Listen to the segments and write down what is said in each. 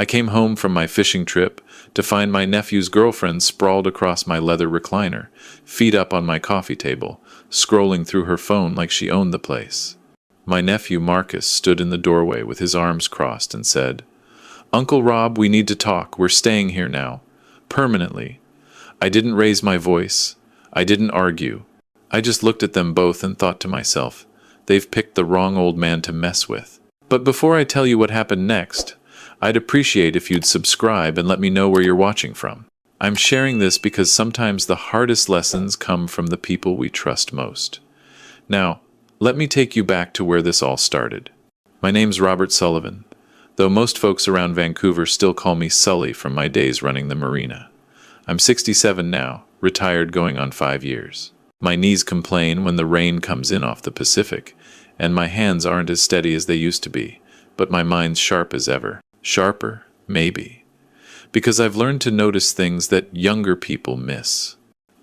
I came home from my fishing trip to find my nephew's girlfriend sprawled across my leather recliner, feet up on my coffee table, scrolling through her phone like she owned the place. My nephew Marcus stood in the doorway with his arms crossed and said, "Uncle Rob, we need to talk. We're staying here now. Permanently." I didn't raise my voice. I didn't argue. I just looked at them both and thought to myself, they've picked the wrong old man to mess with. But before I tell you what happened next, I'd appreciate if you'd subscribe and let me know where you're watching from. I'm sharing this because sometimes the hardest lessons come from the people we trust most. Now, let me take you back to where this all started. My name's Robert Sullivan, though most folks around Vancouver still call me Sully from my days running the marina. I'm 67 now, retired going on 5 years. My knees complain when the rain comes in off the Pacific, and my hands aren't as steady as they used to be, but my mind's sharp as ever. Sharper, maybe. Because I've learned to notice things that younger people miss.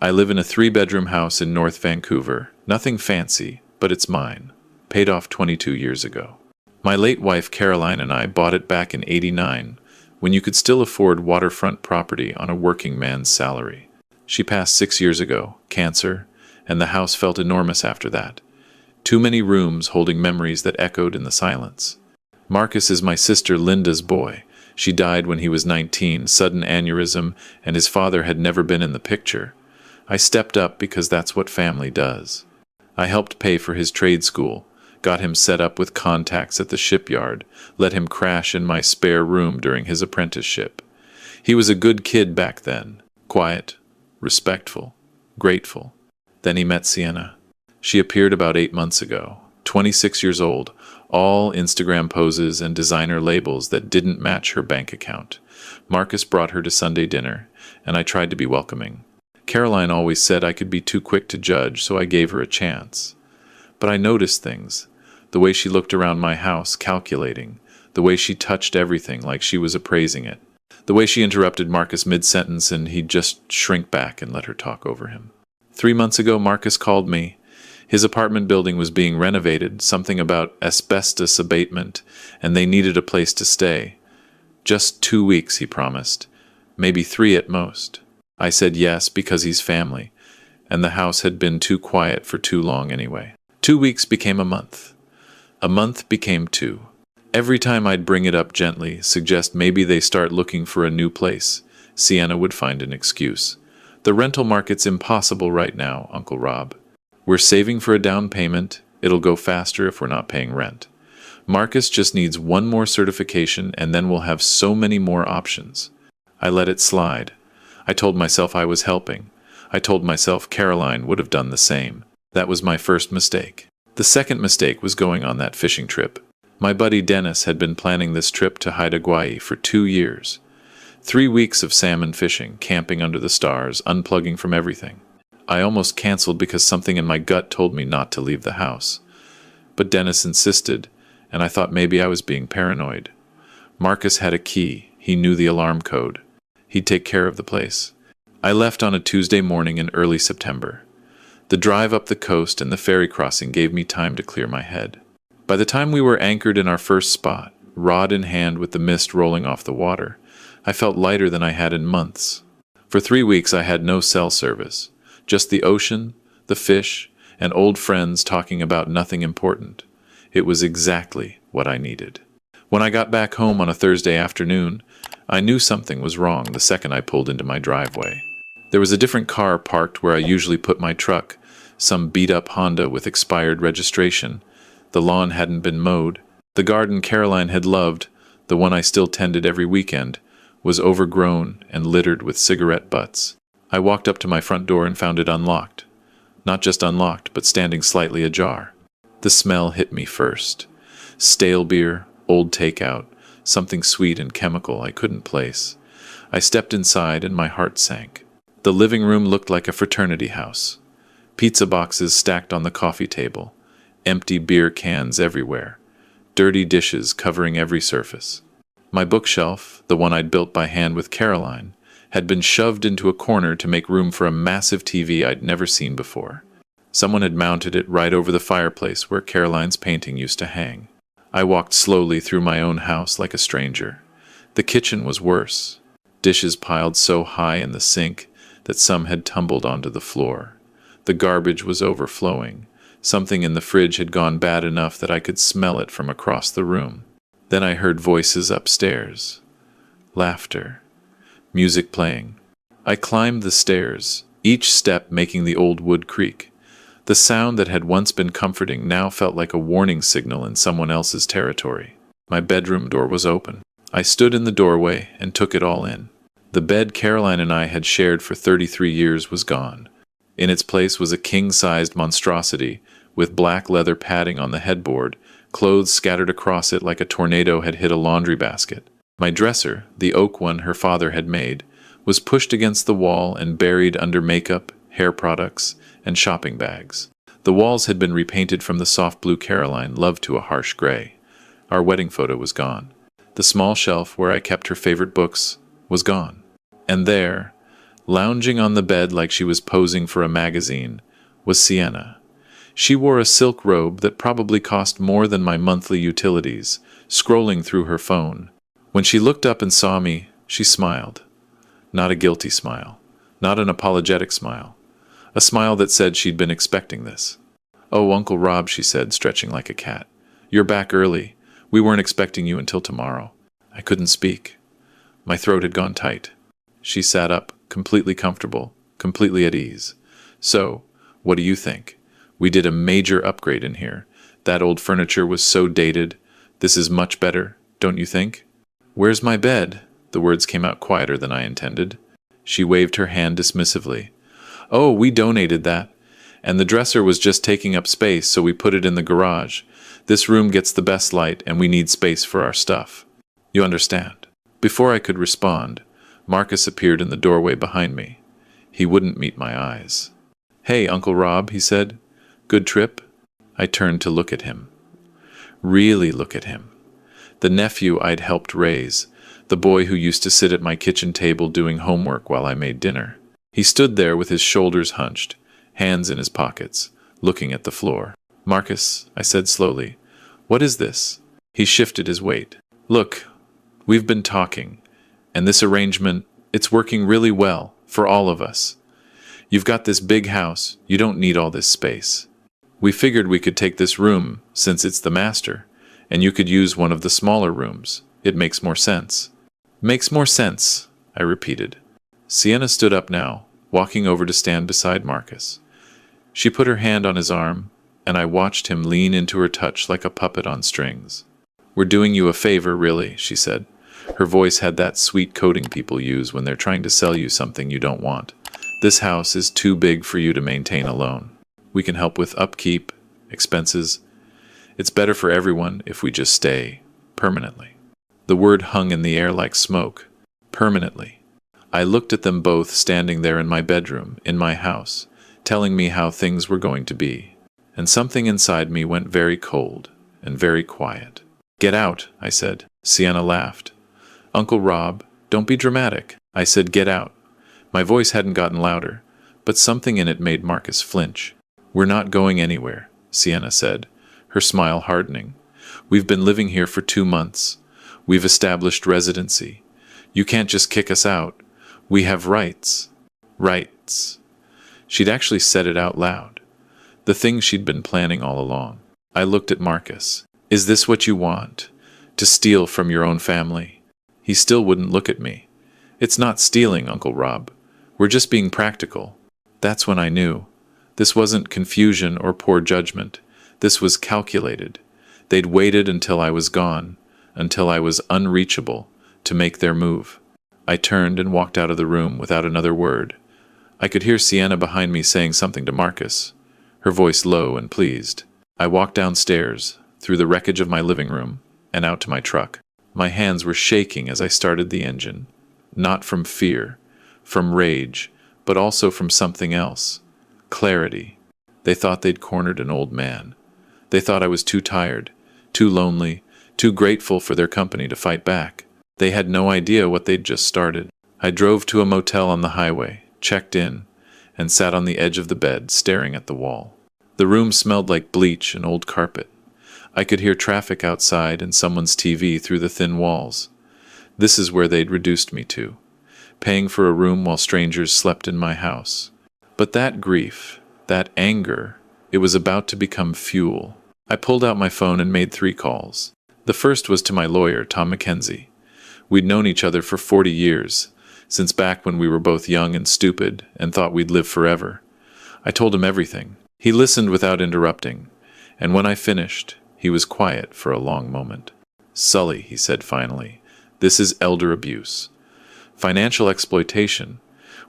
I live in a 3-bedroom house in North Vancouver. Nothing fancy, but it's mine. Paid off 22 years ago. My late wife Caroline and I bought it back in '89, when you could still afford waterfront property on a working man's salary. She passed 6 years ago, cancer, and the house felt enormous after that. Too many rooms holding memories that echoed in the silence. Marcus is my sister Linda's boy. She died when he was 19, sudden aneurysm, and his father had never been in the picture. I stepped up because that's what family does. I helped pay for his trade school, got him set up with contacts at the shipyard, let him crash in my spare room during his apprenticeship. He was a good kid back then, quiet, respectful, grateful. Then he met Sienna. She appeared about 8 months ago, 26 years old, all Instagram poses and designer labels that didn't match her bank account. Marcus brought her to Sunday dinner, and I tried to be welcoming. Caroline always said I could be too quick to judge, so I gave her a chance. But I noticed things. The way she looked around my house, calculating. The way she touched everything like she was appraising it. The way she interrupted Marcus mid-sentence and he'd just shrink back and let her talk over him. 3 months ago, Marcus called me. His apartment building was being renovated, something about asbestos abatement, and they needed a place to stay. Just 2 weeks, he promised. Maybe 3 at most. I said yes because he's family, and the house had been too quiet for too long anyway. 2 weeks became a month. A month became 2. Every time I'd bring it up gently, suggest maybe they start looking for a new place, Sienna would find an excuse. The rental market's impossible right now, Uncle Rob. We're saving for a down payment. It'll go faster if we're not paying rent. Marcus just needs 1 more certification and then we'll have so many more options. I let it slide. I told myself I was helping. I told myself Caroline would have done the same. That was my first mistake. The second mistake was going on that fishing trip. My buddy Dennis had been planning this trip to Haida Gwaii for 2 years. 3 weeks of salmon fishing, camping under the stars, unplugging from everything. I almost canceled because something in my gut told me not to leave the house. But Dennis insisted, and I thought maybe I was being paranoid. Marcus had a key. He knew the alarm code. He'd take care of the place. I left on a Tuesday morning in early September. The drive up the coast and the ferry crossing gave me time to clear my head. By the time we were anchored in our first spot, rod in hand with the mist rolling off the water, I felt lighter than I had in months. For 3 weeks I had no cell service. Just the ocean, the fish, and old friends talking about nothing important. It was exactly what I needed. When I got back home on a Thursday afternoon, I knew something was wrong the second I pulled into my driveway. There was a different car parked where I usually put my truck, some beat-up Honda with expired registration. The lawn hadn't been mowed. The garden Caroline had loved, the one I still tended every weekend, was overgrown and littered with cigarette butts. I walked up to my front door and found it unlocked. Not just unlocked, but standing slightly ajar. The smell hit me first. Stale beer, old takeout, something sweet and chemical I couldn't place. I stepped inside and my heart sank. The living room looked like a fraternity house. Pizza boxes stacked on the coffee table. Empty beer cans everywhere. Dirty dishes covering every surface. My bookshelf, the one I'd built by hand with Caroline, had been shoved into a corner to make room for a massive TV I'd never seen before. Someone had mounted it right over the fireplace where Caroline's painting used to hang. I walked slowly through my own house like a stranger. The kitchen was worse. Dishes piled so high in the sink that some had tumbled onto the floor. The garbage was overflowing. Something in the fridge had gone bad enough that I could smell it from across the room. Then I heard voices upstairs. Laughter. Music playing. I climbed the stairs, each step making the old wood creak. The sound that had once been comforting now felt like a warning signal in someone else's territory. My bedroom door was open. I stood in the doorway and took it all in. The bed Caroline and I had shared for 33 years was gone. In its place was a king-sized monstrosity with black leather padding on the headboard, clothes scattered across it like a tornado had hit a laundry basket. My dresser, the oak one her father had made, was pushed against the wall and buried under makeup, hair products, and shopping bags. The walls had been repainted from the soft blue Caroline loved to a harsh gray. Our wedding photo was gone. The small shelf where I kept her favorite books was gone. And there, lounging on the bed like she was posing for a magazine, was Sienna. She wore a silk robe that probably cost more than my monthly utilities, scrolling through her phone. When she looked up and saw me, she smiled. Not a guilty smile. Not an apologetic smile. A smile that said she'd been expecting this. "Oh, Uncle Rob," she said, stretching like a cat. "You're back early. We weren't expecting you until tomorrow." I couldn't speak. My throat had gone tight. She sat up, completely comfortable, completely at ease. "So, what do you think? We did a major upgrade in here. That old furniture was so dated. This is much better, don't you think?" "Where's my bed?" The words came out quieter than I intended. She waved her hand dismissively. "Oh, we donated that. And the dresser was just taking up space, so we put it in the garage. This room gets the best light, and we need space for our stuff. You understand?" Before I could respond, Marcus appeared in the doorway behind me. He wouldn't meet my eyes. "Hey, Uncle Rob," he said. "Good trip?" I turned to look at him. Really look at him. The nephew I'd helped raise, the boy who used to sit at my kitchen table doing homework while I made dinner. He stood there with his shoulders hunched, hands in his pockets, looking at the floor. "Marcus," I said slowly, "what is this?" He shifted his weight. "Look, we've been talking, and this arrangement, it's working really well for all of us. You've got this big house, you don't need all this space. We figured we could take this room, since it's the master, and you could use one of the smaller rooms. It makes more sense." "Makes more sense," I repeated. Sienna stood up now, walking over to stand beside Marcus. She put her hand on his arm, and I watched him lean into her touch like a puppet on strings. "We're doing you a favor, really," she said. Her voice had that sweet coating people use when they're trying to sell you something you don't want. "This house is too big for you to maintain alone. We can help with upkeep, expenses. It's better for everyone if we just stay permanently." The word hung in the air like smoke. Permanently. I looked at them both standing there in my bedroom, in my house, telling me how things were going to be. And something inside me went very cold and very quiet. "Get out," I said. Sienna laughed. "Uncle Rob, don't be dramatic." I said, "Get out." My voice hadn't gotten louder, but something in it made Marcus flinch. "We're not going anywhere," Sienna said, her smile hardening. "We've been living here for 2 months. We've established residency. You can't just kick us out. We have rights." Rights. She'd actually said it out loud. The thing she'd been planning all along. I looked at Marcus. "Is this what you want? To steal from your own family?" He still wouldn't look at me. "It's not stealing, Uncle Rob. We're just being practical." That's when I knew. This wasn't confusion or poor judgment. This was calculated. They'd waited until I was gone, until I was unreachable, to make their move. I turned and walked out of the room without another word. I could hear Sienna behind me saying something to Marcus, her voice low and pleased. I walked downstairs, through the wreckage of my living room, and out to my truck. My hands were shaking as I started the engine. Not from fear, from rage, but also from something else. Clarity. They thought they'd cornered an old man. They thought I was too tired, too lonely, too grateful for their company to fight back. They had no idea what they'd just started. I drove to a motel on the highway, checked in, and sat on the edge of the bed, staring at the wall. The room smelled like bleach and old carpet. I could hear traffic outside and someone's TV through the thin walls. This is where they'd reduced me to, paying for a room while strangers slept in my house. But that grief, that anger, it was about to become fuel. I pulled out my phone and made 3 calls. The first was to my lawyer, Tom Mackenzie. We'd known each other for 40 years, since back when we were both young and stupid and thought we'd live forever. I told him everything. He listened without interrupting, and when I finished, he was quiet for a long moment. "Sully," he said finally, "this is elder abuse. Financial exploitation.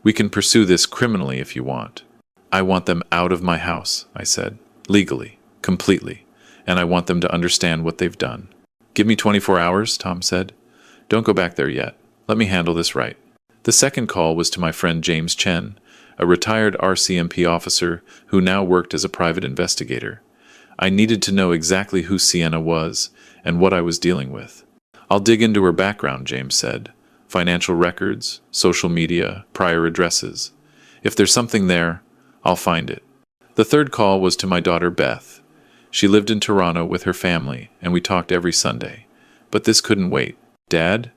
We can pursue this criminally if you want." "I want them out of my house," I said, "legally, completely, and I want them to understand what they've done." "Give me 24 hours, Tom said. "Don't go back there yet. Let me handle this right." The second call was to my friend James Chen, a retired RCMP officer who now worked as a private investigator. I needed to know exactly who Sienna was and what I was dealing with. "I'll dig into her background," James said. "Financial records, social media, prior addresses. If there's something there, I'll find it." The third call was to my daughter Beth. She lived in Toronto with her family, and we talked every Sunday. But this couldn't wait. "Dad?"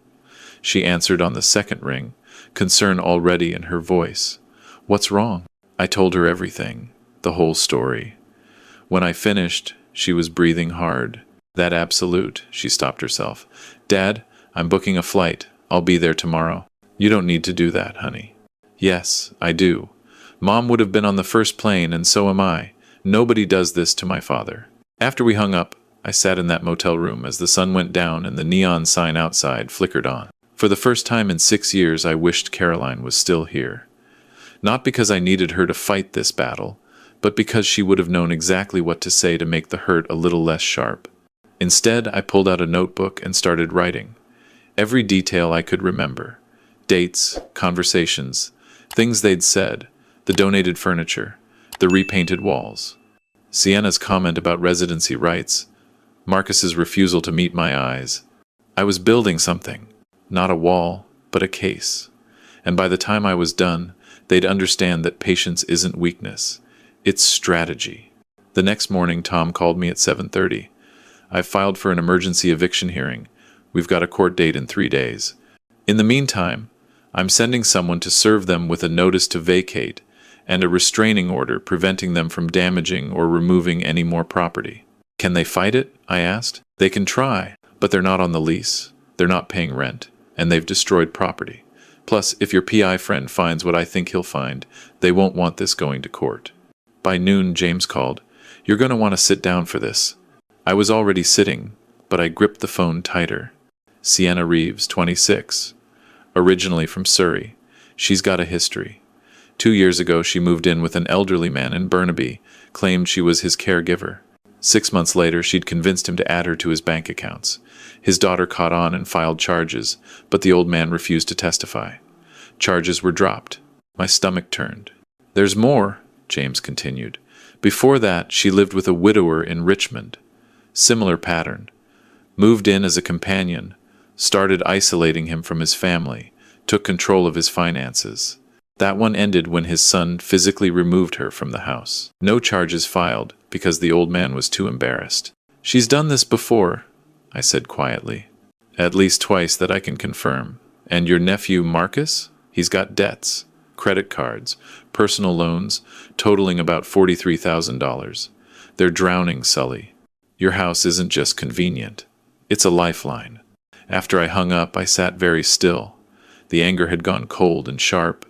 She answered on the second ring, concern already in her voice. "What's wrong?" I told her everything, the whole story. When I finished, she was breathing hard. "That absolute," she stopped herself. "Dad, I'm booking a flight. I'll be there tomorrow." "You don't need to do that, honey." "Yes, I do. Mom would have been on the first plane, and so am I. Nobody does this to my father." After we hung up, I sat in that motel room as the sun went down and the neon sign outside flickered on. For the first time in 6 years, I wished Caroline was still here. Not because I needed her to fight this battle, but because she would have known exactly what to say to make the hurt a little less sharp. Instead, I pulled out a notebook and started writing. Every detail I could remember. Dates, conversations, things they'd said, the donated furniture, the repainted walls. Sienna's comment about residency rights, Marcus's refusal to meet my eyes. I was building something, not a wall, but a case. And by the time I was done, they'd understand that patience isn't weakness. It's strategy. The next morning, Tom called me at 7:30. "I've filed for an emergency eviction hearing. We've got a court date in 3 days. In the meantime, I'm sending someone to serve them with a notice to vacate and a restraining order preventing them from damaging or removing any more property." "Can they fight it?" I asked. "They can try, but they're not on the lease. They're not paying rent, and they've destroyed property. Plus, if your PI friend finds what I think he'll find, they won't want this going to court." By noon, James called. "You're going to want to sit down for this." I was already sitting, but I gripped the phone tighter. Sienna Reeves, 26. Originally from Surrey. She's got a history. 2 years ago, she moved in with an elderly man in Burnaby, claimed she was his caregiver. 6 months later, she'd convinced him to add her to his bank accounts. His daughter caught on and filed charges, but the old man refused to testify. Charges were dropped. My stomach turned. "There's more," James continued. "Before that, she lived with a widower in Richmond. Similar pattern. Moved in as a companion, started isolating him from his family, took control of his finances. That one ended when his son physically removed her from the house. No charges filed, because the old man was too embarrassed." "She's done this before," I said quietly. "At least twice that I can confirm. And your nephew Marcus? He's got debts, credit cards, personal loans, totaling about $43,000. They're drowning, Sully. Your house isn't just convenient. It's a lifeline." After I hung up, I sat very still. The anger had gone cold and sharp.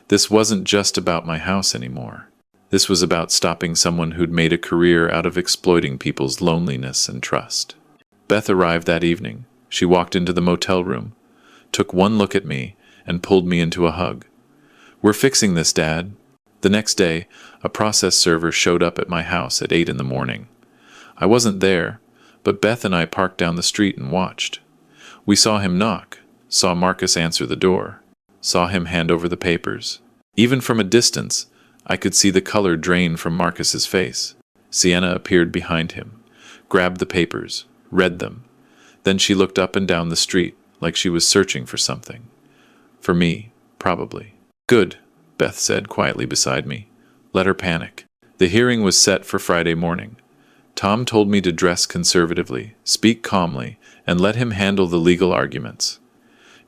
This wasn't just about my house anymore. This was about stopping someone who'd made a career out of exploiting people's loneliness and trust. Beth arrived that evening. She walked into the motel room, took one look at me, and pulled me into a hug. "We're fixing this, Dad." The next day, a process server showed up at my house at 8 in the morning. I wasn't there, but Beth and I parked down the street and watched. We saw him knock, saw Marcus answer the door, saw him hand over the papers. Even from a distance, I could see the color drain from Marcus's face. Sienna appeared behind him, grabbed the papers, read them. Then she looked up and down the street, like she was searching for something. For me, probably. "Good," Beth said quietly beside me. "Let her panic." The hearing was set for Friday morning. Tom told me to dress conservatively, speak calmly, and let him handle the legal arguments.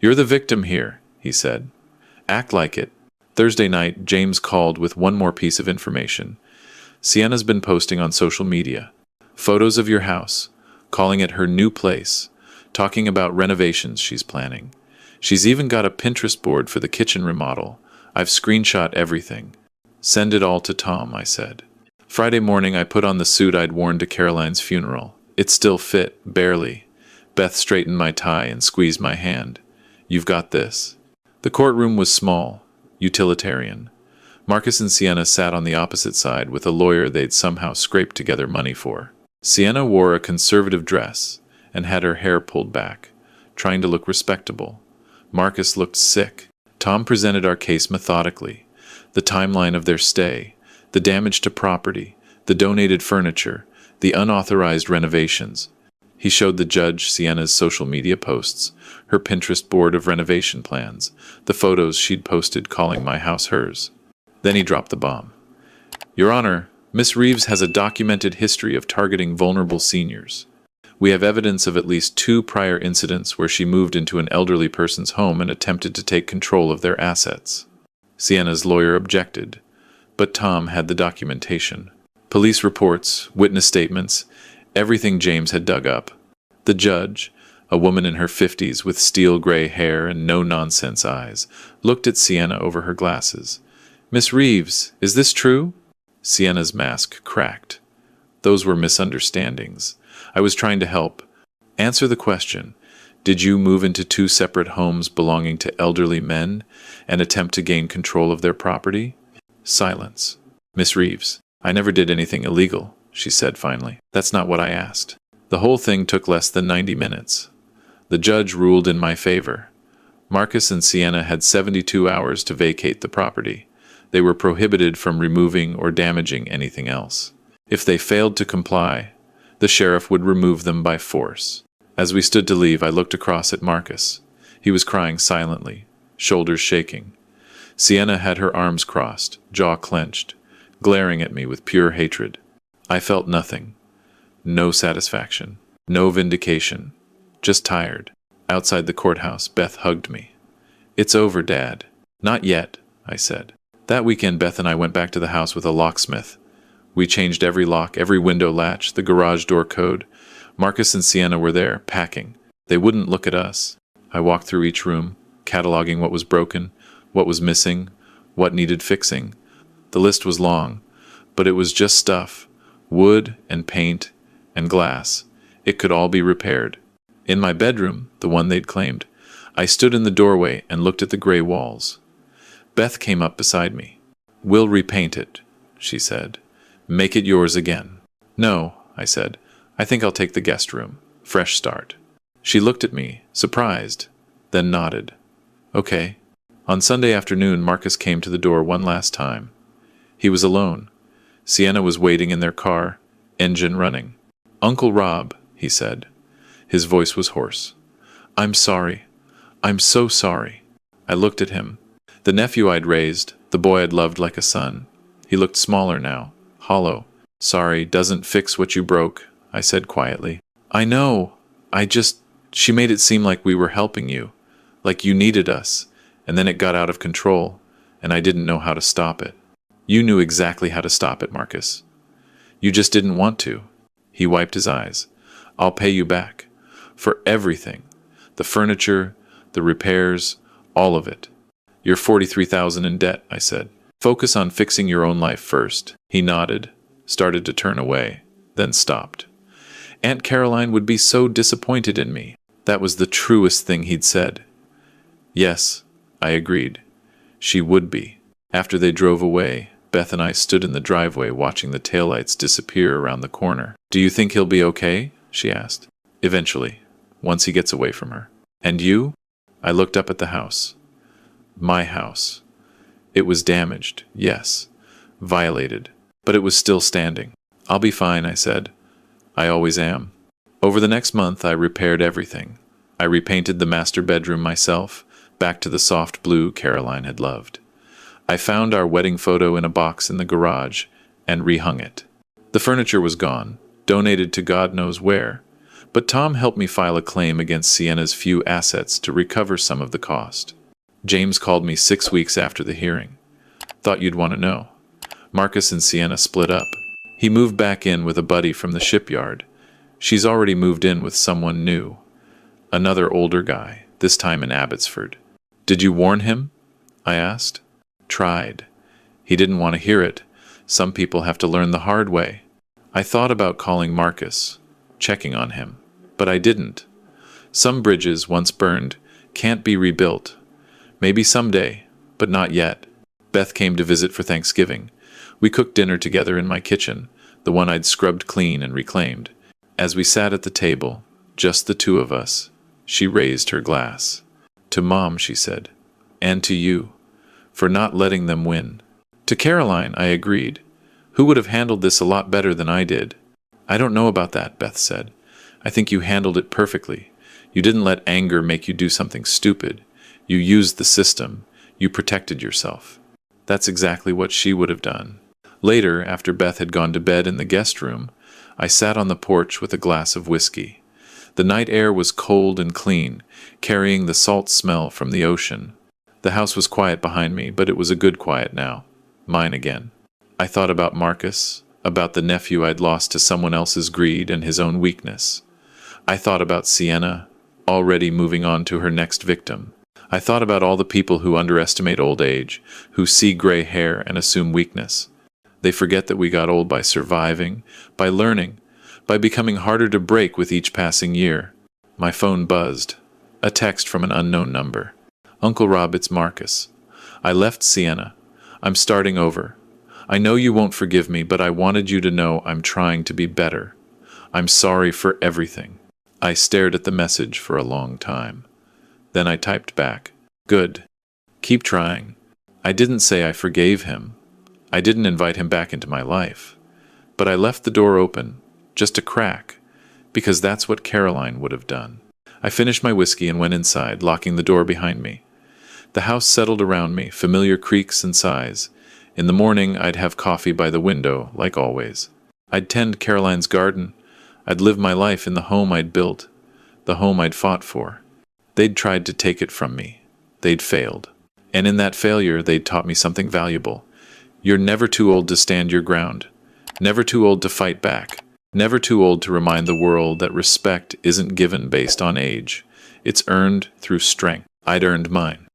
"You're the victim here," he said. "Act like it." Thursday night, James called with one more piece of information. "Sienna's been posting on social media photos of your house, calling it her new place, talking about renovations she's planning. She's even got a Pinterest board for the kitchen remodel. I've screenshot everything." "Send it all to Tom," I said. Friday morning, I put on the suit I'd worn to Caroline's funeral. It still fit, barely. Beth straightened my tie and squeezed my hand. "You've got this." The courtroom was small, utilitarian. Marcus and Sienna sat on the opposite side with a lawyer they'd somehow scraped together money for. Sienna wore a conservative dress and had her hair pulled back, trying to look respectable. Marcus looked sick. Tom presented our case methodically. The timeline of their stay, the damage to property, the donated furniture, the unauthorized renovations. He showed the judge Sienna's social media posts, her Pinterest board of renovation plans, the photos she'd posted calling my house hers. Then he dropped the bomb. "Your Honor, Miss Reeves has a documented history of targeting vulnerable seniors. We have evidence of at least 2 prior incidents where she moved into an elderly person's home and attempted to take control of their assets." Sienna's lawyer objected, but Tom had the documentation. Police reports, witness statements, everything James had dug up. The judge, a woman in her 50s with steel-gray hair and no-nonsense eyes, looked at Sienna over her glasses. "Miss Reeves, is this true?" Sienna's mask cracked. "Those were misunderstandings. I was trying to help. Answer the question. Did you move into 2 separate homes belonging to elderly men and attempt to gain control of their property?" Silence. "Miss Reeves, I never did anything illegal," she said finally. "That's not what I asked." The whole thing took less than 90 minutes. The judge ruled in my favor. Marcus and Sienna had 72 hours to vacate the property. They were prohibited from removing or damaging anything else. If they failed to comply, the sheriff would remove them by force. As we stood to leave, I looked across at Marcus. He was crying silently, shoulders shaking. Sienna had her arms crossed, jaw clenched, glaring at me with pure hatred. I felt nothing. No satisfaction. No vindication. Just tired. Outside the courthouse, Beth hugged me. "It's over, Dad." "Not yet," I said. That weekend, Beth and I went back to the house with a locksmith. We changed every lock, every window latch, the garage door code. Marcus and Sienna were there, packing. They wouldn't look at us. I walked through each room, cataloging what was broken, what was missing, what needed fixing. The list was long, but it was just stuff. Wood and paint and glass. It could all be repaired. In my bedroom, the one they'd claimed, I stood in the doorway and looked at the gray walls. Beth came up beside me. "We'll repaint it," she said. "Make it yours again." "No," I said. "I think I'll take the guest room. Fresh start." She looked at me, surprised, then nodded. "Okay." On Sunday afternoon, Marcus came to the door one last time. He was alone. Sienna was waiting in their car, engine running. "Uncle Rob," he said. His voice was hoarse. "I'm sorry. I'm so sorry." I looked at him. The nephew I'd raised, the boy I'd loved like a son. He looked smaller now, hollow. "Sorry doesn't fix what you broke," I said quietly. "I know. She made it seem like we were helping you, like you needed us, and then it got out of control, and I didn't know how to stop it." "You knew exactly how to stop it, Marcus. You just didn't want to." He wiped his eyes. "I'll pay you back. For everything. The furniture, the repairs, all of it." "You're $43,000 in debt," I said. "Focus on fixing your own life first." He nodded, started to turn away, then stopped. Aunt Caroline would be so disappointed in me. That was the truest thing he'd said. Yes, I agreed. She would be. After they drove away, Beth and I stood in the driveway watching the taillights disappear around the corner. "Do you think he'll be okay?" she asked. "Eventually, once he gets away from her." "And you?" I looked up at the house. My house. It was damaged, yes, violated, but it was still standing. "I'll be fine," I said. "I always am." Over the next month, I repaired everything. I repainted the master bedroom myself, back to the soft blue Caroline had loved. I found our wedding photo in a box in the garage and rehung it. The furniture was gone, donated to God knows where, But Tom helped me file a claim against Sienna's few assets to recover some of the cost. James called me 6 weeks after the hearing. Thought you'd want to know. Marcus and Sienna split up. He moved back in with a buddy from the shipyard. She's already moved in with someone new. Another older guy, this time in Abbotsford. Did you warn him? I asked. Tried. He didn't want to hear it. Some people have to learn the hard way. I thought about calling Marcus, checking on him, but I didn't. Some bridges, once burned, can't be rebuilt. Maybe someday, but not yet. Beth came to visit for Thanksgiving. We cooked dinner together in my kitchen, the one I'd scrubbed clean and reclaimed. As we sat at the table, just the two of us, she raised her glass. To Mom, she said, and to you, for not letting them win. To Caroline, I agreed. Who would have handled this a lot better than I did? I don't know about that, Beth said. I think you handled it perfectly. You didn't let anger make you do something stupid. You used the system. You protected yourself. That's exactly what she would have done. Later, after Beth had gone to bed in the guest room, I sat on the porch with a glass of whiskey. The night air was cold and clean, carrying the salt smell from the ocean. The house was quiet behind me, but it was a good quiet now. Mine again. I thought about Marcus, about the nephew I'd lost to someone else's greed and his own weakness. I thought about Sienna, already moving on to her next victim. I thought about all the people who underestimate old age, who see gray hair and assume weakness. They forget that we got old by surviving, by learning, by becoming harder to break with each passing year. My phone buzzed. A text from an unknown number. Uncle Rob, it's Marcus. I left Sienna. I'm starting over. I know you won't forgive me, but I wanted you to know I'm trying to be better. I'm sorry for everything. I stared at the message for a long time. Then I typed back, good. Keep trying. I didn't say I forgave him. I didn't invite him back into my life. But I left the door open, just a crack, because that's what Caroline would have done. I finished my whiskey and went inside, locking the door behind me. The house settled around me, familiar creaks and sighs. In the morning, I'd have coffee by the window, like always. I'd tend Caroline's garden. I'd live my life in the home I'd built, the home I'd fought for. They'd tried to take it from me. They'd failed. And in that failure, they'd taught me something valuable. You're never too old to stand your ground. Never too old to fight back. Never too old to remind the world that respect isn't given based on age. It's earned through strength. I'd earned mine.